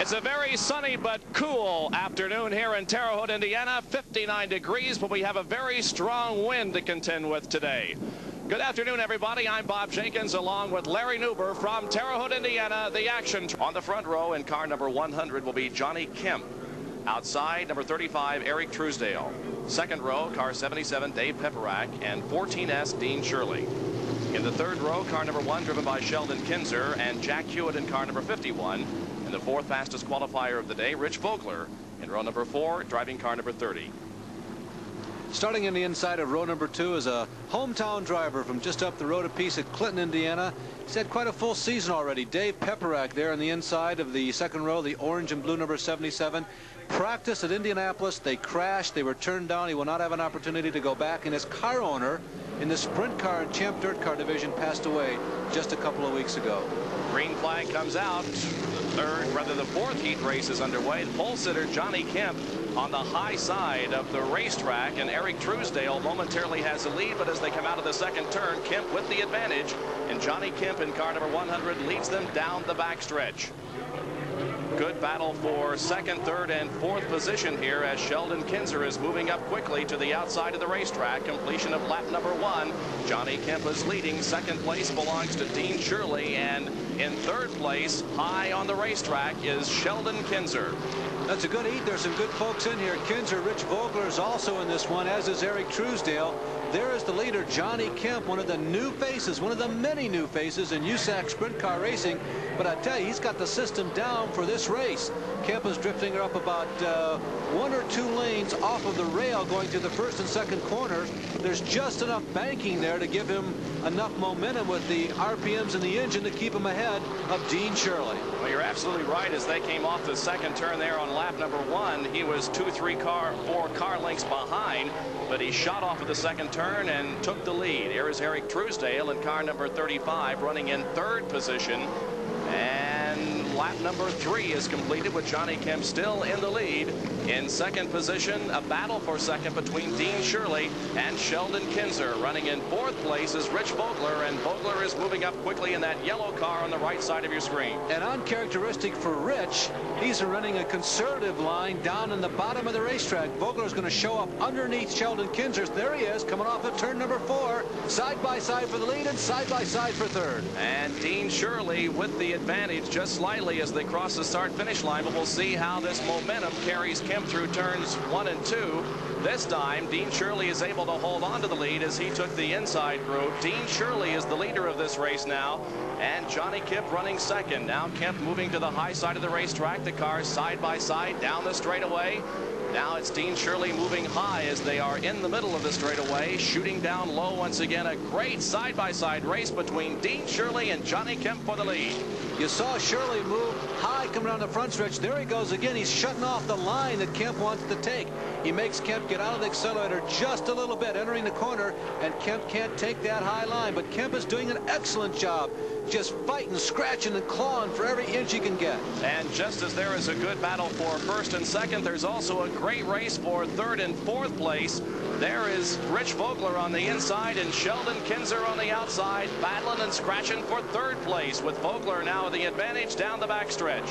It's a very sunny but cool afternoon here in Terre, Haute, Indiana. 59 degrees, but we have a very strong wind to contend with today. Good afternoon, everybody. I'm Bob Jenkins, along with Larry Newber from Terre Haute, Indiana. The action on the front row in car number 100 will be Johnny Kemp. Outside, number 35, Eric Truesdale. Second row, car 77, Dave Pepperak, and 14S, Dean Shirley. In the third row, car number 1, driven by Sheldon Kinzer, and Jack Hewitt in car number 51. In the fourth fastest qualifier of the day, Rich Vogler in row number 4, driving car number 30. Starting in the inside of row number 2 is a hometown driver from just up the road a piece at Clinton, Indiana. He's had quite a full season already. Dave Pepperak there on the inside of the second row, the orange and blue number 77. Practice at Indianapolis. They crashed. They were turned down. He will not have an opportunity to go back. And his car owner in the sprint car and Champ Dirt Car division passed away just a couple of weeks ago. Green flag comes out. The fourth heat race is underway. Pole sitter Johnny Kemp on the high side of the racetrack, and Eric Truesdale momentarily has the lead, but as they come out of the second turn, Kemp with the advantage, and Johnny Kemp in car number 100 leads them down the backstretch. Good battle for second, third, and fourth position here as Sheldon Kinzer is moving up quickly to the outside of the racetrack. Completion of lap number 1. Johnny Kemp is leading. Second place belongs to Dean Shirley, and in third place, high on the racetrack, is Sheldon Kinzer. That's a good heat. There's some good folks in here. Kinzer, Rich Vogler is also in this one, as is Eric Truesdale. There is the leader, Johnny Kemp, one of the new faces, one of the many new faces in USAC sprint car racing. But I tell you, he's got the system down for this race. Kemp is drifting up about 1 or 2 lanes off of the rail going to the first and second corners. There's just enough banking there to give him enough momentum with the RPMs in the engine to keep him ahead of Dean Shirley. Well, you're absolutely right. As they came off the second turn there on lap number 1, he was 4 car lengths behind, but he shot off of the second turn and took the lead. Here is Eric Truesdale in car number 35, running in third position. And lap number 3 is completed with Johnny Kemp still in the lead. In second position, a battle for second between Dean Shirley and Sheldon Kinzer. Running in fourth place is Rich Vogler, and Vogler is moving up quickly in that yellow car on the right side of your screen. And uncharacteristic for Rich, he's running a conservative line down in the bottom of the racetrack. Vogler is going to show up underneath Sheldon Kinzer. There he is, coming off of turn number 4, side by side for the lead and side by side for third. And Dean Shirley with the advantage just slightly as they cross the start-finish line, but we'll see how this momentum carries Kemp through turns 1 and 2. This time, Dean Shirley is able to hold on to the lead as he took the inside road. Dean Shirley is the leader of this race now, and Johnny Kemp running second. Now Kemp moving to the high side of the racetrack. The cars side by side down the straightaway. Now it's Dean Shirley moving high as they are in the middle of the straightaway, shooting down low once again. A great side-by-side race between Dean Shirley and Johnny Kemp for the lead. You saw Shirley move high coming down the front stretch. There he goes again. He's shutting off the line that Kemp wants to take. He makes Kemp get out of the accelerator just a little bit, entering the corner, and Kemp can't take that high line. But Kemp is doing an excellent job, just fighting, scratching, and clawing for every inch he can get. And just as there is a good battle for first and second, there's also a great race for third and fourth place. There is Rich Vogler on the inside and Sheldon Kinzer on the outside, battling and scratching for third place, with Vogler now the advantage down the backstretch.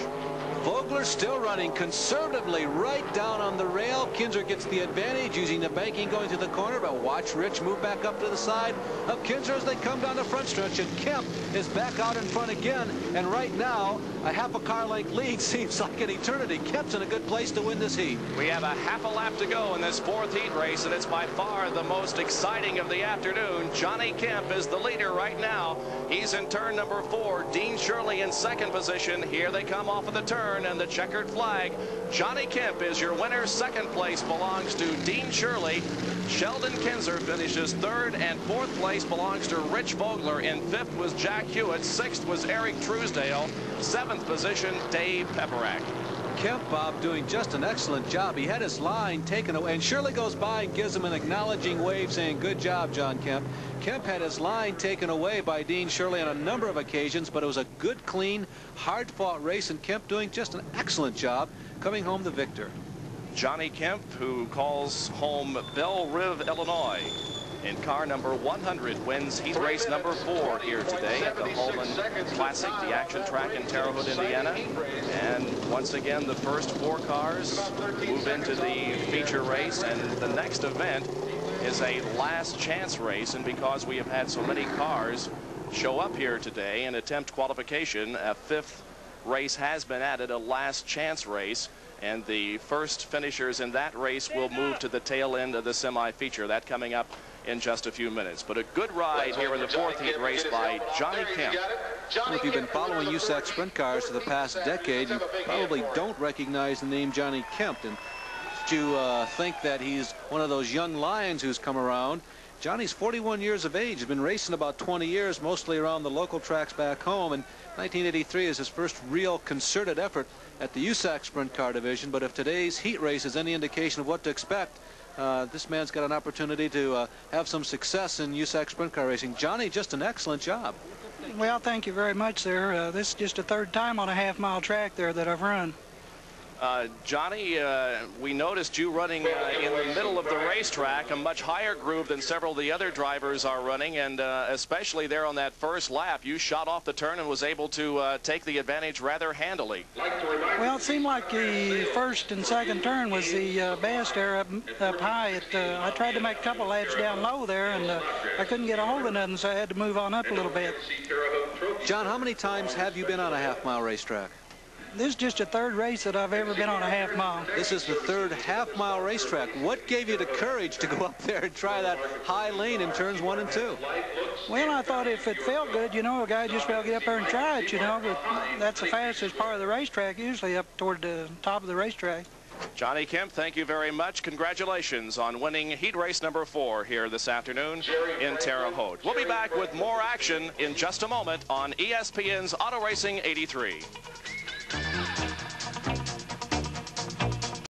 Vogler still running conservatively right down on the rail. Kinzer gets the advantage using the banking going to the corner, but watch Rich move back up to the side of Kinzer as they come down the front stretch, and Kemp is back out in front again. And right now, a half a car length lead seems like an eternity. Kemp's in a good place to win this heat. We have a half a lap to go in this fourth heat race, and it's by far the most exciting of the afternoon. Johnny Kemp is the leader right now. He's in turn number 4. Dean Shirley in second position. Here they come off of the turn and the checkered flag. Johnny Kemp is your winner. Second place belongs to Dean Shirley. Sheldon Kinzer finishes third, and fourth place belongs to Rich Vogler. In fifth was Jack Hewitt. Sixth was Eric Truesdale. Seventh position, Dave Pepperak. Kemp, Bob, doing just an excellent job. He had his line taken away, and Shirley goes by and gives him an acknowledging wave saying, "Good job, John Kemp." Kemp had his line taken away by Dean Shirley on a number of occasions, but it was a good, clean, hard-fought race, and Kemp doing just an excellent job coming home the victor. Johnny Kemp, who calls home Belle Rive, Illinois. in car number 100 wins heat race number 4 here today at the Hulman Classic, the action track in Terre, Haute, Indiana. And once again, the first 4 cars move into the feature race, and the next event is a last chance race. And because we have had so many cars show up here today and attempt qualification, a 5th race has been added, a last chance race. And the first finishers in that race will move to the tail end of the semi-feature. That coming up in just a few minutes. But a good ride here in the 4th heat race by Johnny Kemp. Well, if you've been following USAC sprint cars for the past decade, you probably don't recognize the name Johnny Kemp. And you think that he's one of those young lions who's come around. Johnny's 41 years of age. He's been racing about 20 years, mostly around the local tracks back home. And 1983 is his first real concerted effort at the USAC sprint car division. But if today's heat race is any indication of what to expect, this man's got an opportunity to have some success in USAC sprint car racing. Johnny, just an excellent job. Well, thank you very much, sir. This is just the 3rd time on a half-mile track there that I've run. Johnny, we noticed you running in the middle of the racetrack, a much higher groove than several of the other drivers are running, and especially there on that first lap, you shot off the turn and was able to take the advantage rather handily. Well, it seemed like the 1st and 2nd turn was the best there up high. I tried to make a couple laps down low there, and I couldn't get a hold of nothing, so I had to move on up a little bit. John, how many times have you been on a half-mile racetrack? This is just the 3rd race that I've ever been on a half-mile. This is the 3rd half-mile racetrack. What gave you the courage to go up there and try that high lane in turns 1 and 2? Well, I thought if it felt good, you know, a guy just well get up there and try it, you know, but that's the fastest part of the racetrack, usually up toward the top of the racetrack. Johnny Kemp, thank you very much. Congratulations on winning heat race number 4 here this afternoon in Terre Haute. We'll be back with more action in just a moment on ESPN's Auto Racing 83.